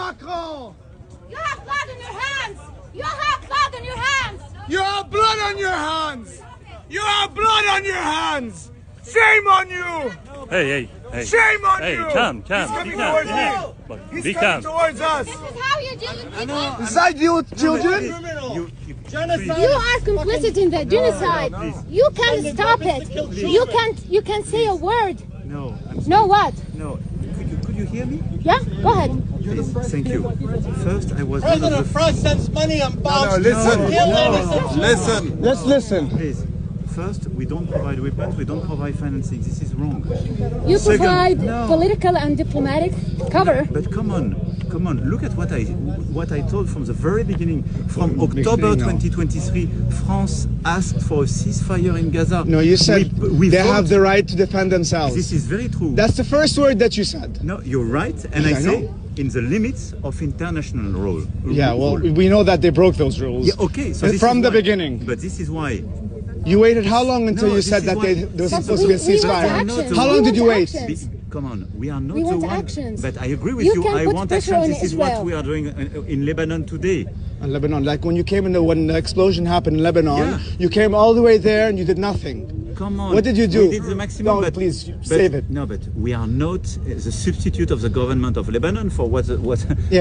Macron! You have blood on your hands! You have blood on your hands! You have blood on your hands! You have blood on your hands! Shame on you! Hey. Shame on Hey, you! calm. He's Be coming calm. towards Yeah. us! He's Be coming calm. towards us! This is how you deal with people? This is how you deal with children? You are complicit in the genocide. You can't stop it. You can't say a word. No. No what? No. Could you hear me? Yeah? Go ahead. Please, thank you. First, I was President France sends money on bombs. Listen. Let's listen. Please. First, we don't provide weapons, we don't provide financing. This is wrong. You Second, provide no. political and diplomatic cover. But come on. Look at what I told from the very beginning. From October 2023, France asked for a ceasefire in Gaza. No, you said we they vote. have the right to defend themselves. This is very true. That's the first word that you said. No, you're right, and Yes, I I say know. in the limits of international rule. Yeah, well, we know that they broke those rules. Yeah, okay. So this from is the why, beginning. But this is why. You waited how long until No, you this said is that why- there was But supposed to be a we want ceasefire? actions. How long We did you want wait? actions. Come on, we are not We the want one. actions. But I agree with You you. can I put want pressure actions. on This is what Israel. we are doing in Lebanon today. In Lebanon, like when you came when the explosion happened in Lebanon, Yeah. you came all the way there and you did nothing. Come on. What did you do? We did the maximum. No, but please, but- save it. No, but we are not the substitute of the government of Lebanon for what. Yeah,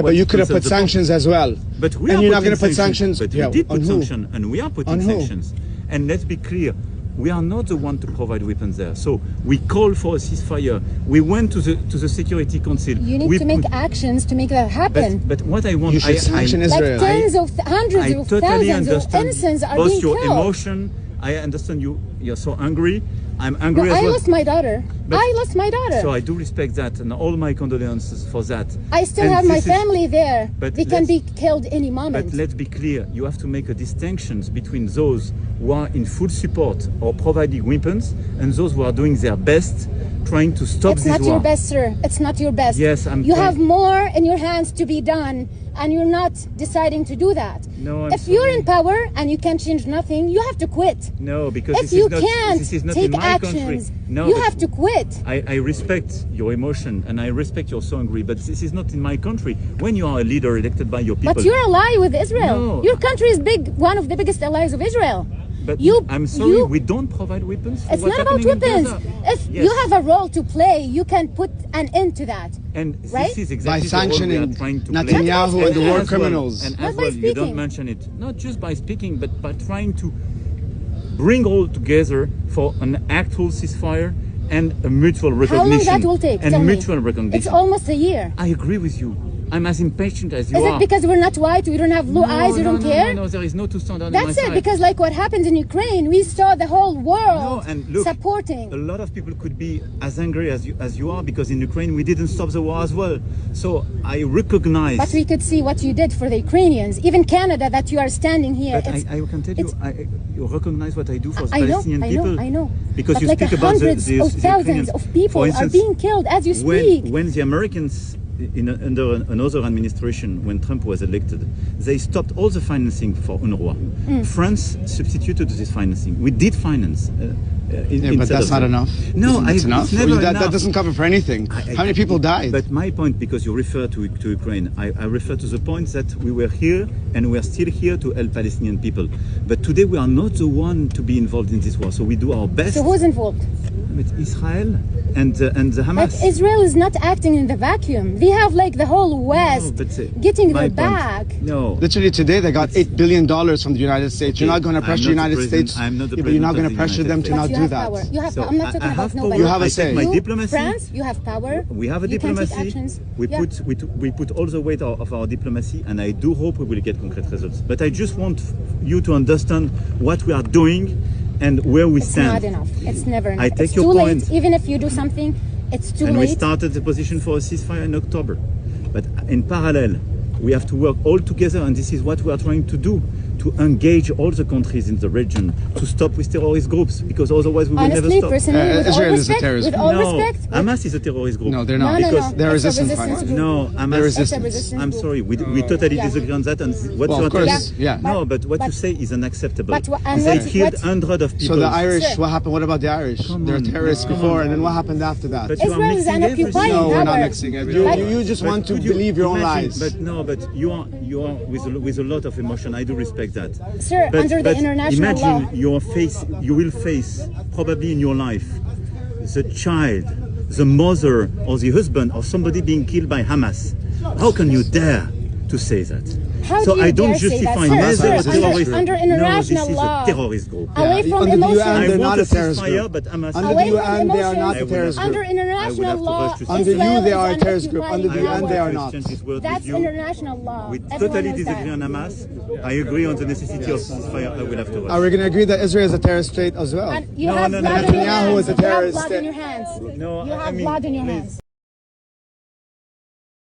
what but you could have put concerns the sanctions as well. But we and are you're not putting going to put sanctions. But Yeah, we did on put who? sanctions, and we are putting On who? sanctions. And let's be clear, we are not the one to provide weapons there. So we call for a ceasefire. We went to the Security Council. You need we to make put- actions to make that happen. But what I want, You should sanction Israel. Like tens of hundreds I of totally thousands of understand innocents are both being your killed. emotion. I understand you're so angry. I'm angry No, as I well. lost my daughter. But- I lost my daughter. So I do respect that, and all my condolences for that. I still And have my this is- family there. But They can let's- be killed any moment. But let's be clear, you have to make a distinction between those who are in full support or providing weapons and those who are doing their best trying to stop It's this not war. your best, sir. It's not your best. Yes, You have more in your hands to be done, and you're not deciding to do that. No, I'm if you're sorry. in power and you can't change nothing, you have to quit. No, because If this you is not, can't this is not take in my actions, country. No, you but have to quit. I respect your emotion and I respect you're so angry, but this is not in my country. When you are a leader elected by your people. But you're ally with Israel. No. Your country is one of the biggest allies of Israel. But You- I'm sorry, you- we don't provide weapons for It's what's not about happening in weapons. Gaza. If Yes. you have a role to play, you can put an end to that. And right? this is By exactly the role we sanctioning are trying to play. Netanyahu and the war as criminals. Well, and Not as by well, you don't speaking. mention it. Not just by speaking, but by trying to bring all together for an actual ceasefire and a mutual How recognition. long that will take? And Tell me. mutual recognition. It's almost a year. I agree with you. I'm as impatient as you Is are. it because we're not white, we don't have blue eyes, we don't care? No, there is no two standards on That's my it, side. because like what happened in Ukraine, we saw the whole world No, and look, supporting. a lot of people could be as angry as you are because in Ukraine we didn't stop the war as well. So I recognize. But we could see what you did for the Ukrainians. Even Canada, that you are standing here. But I can tell you, you recognize what I do for the I know, Palestinian I know, people. I know. Because but you like speak about hundreds the of thousands Ukrainians. of people For instance, are being killed as you speak. When the Americans, under another administration, when Trump was elected, they stopped all the financing for UNRWA. France substituted this financing. We did finance. But that's not enough. No, that's enough. It's never that enough. doesn't cover for anything. How many people died? But my point, because you refer to Ukraine, I refer to the point that we were here and we are still here to help Palestinian people. But today we are not the one to be involved in this war. So we do our best. So who's involved? With Israel and the Hamas. But Israel is not acting in the vacuum. They have like the whole West getting my their point. back. No. Literally today they got $8 billion from the United States. You're not going to pressure the United States. I'm not the but you're not going to president of the pressure them to United not you do have that. power. You have So power. I'm not talking I about have nobody. power. You have a I say. take my You, diplomacy. France, you have power. We have a You can take diplomacy. actions. We Yeah. put all the weight of our diplomacy, and I do hope we will get concrete results. But I just want you to understand what we are doing and where we It's stand. not enough. It's never enough. I take it's your too point. late. Even if you do something, it's too And late. we started the position for a ceasefire in October. But in parallel, we have to work all together, and this is what we are trying to do, to engage all the countries in the region to stop with terrorist groups, because otherwise we will never Honestly, stop. personally, with all Israel is a respect, terrorist with group. all No, respect, Hamas is a terrorist group. No, they're not. No, Because no. they're It's a resistance resistance fighters. group. No, Hamas. They're resistance. resistance I'm group. sorry, we totally disagree on that. And what Well, you of are course, telling- yeah. No, but what you but- say is unacceptable. but and They what- killed what- hundreds of people. So the Irish, Sir. what happened? What about the Irish? They're on, terrorists come before, on. and then what happened after that? But you are Israel is mixing an everything. occupying No, we're not power. mixing it. Like- You just want to Could you believe your own imagine- lies. But no, but you are with a lot of emotion. I do respect that. Sir, But, under the but international imagine law. you will face probably in your life the child, the mother, or the husband, or somebody being killed by Hamas. How can you dare to say that? How So do you I don't dare say that? justify Sir, neither sir, a under- terrorist. under No, international this is law. a terrorist group. Away Yeah, from under the emotion. UN, I they're want not a a terrorist ceasefire, group. but Hamas. Under Away the from UN, they are emotion. not a I will terrorist have Under group. international have to law, rush to Under Israel you, they is are a an terrorist group. occupying Under the UN, they power. are not. Exchange this word That's with you. international law. We Everyone totally knows disagree that. on Hamas. I agree on the necessity of ceasefire. I will have to rush. Are we going to agree that Israel is a terrorist state as well? And you No, have no, no, blood in your Netanyahu hands. is a You have terrorist blood in state. your hands. No, You I have mean, blood in your please. hands.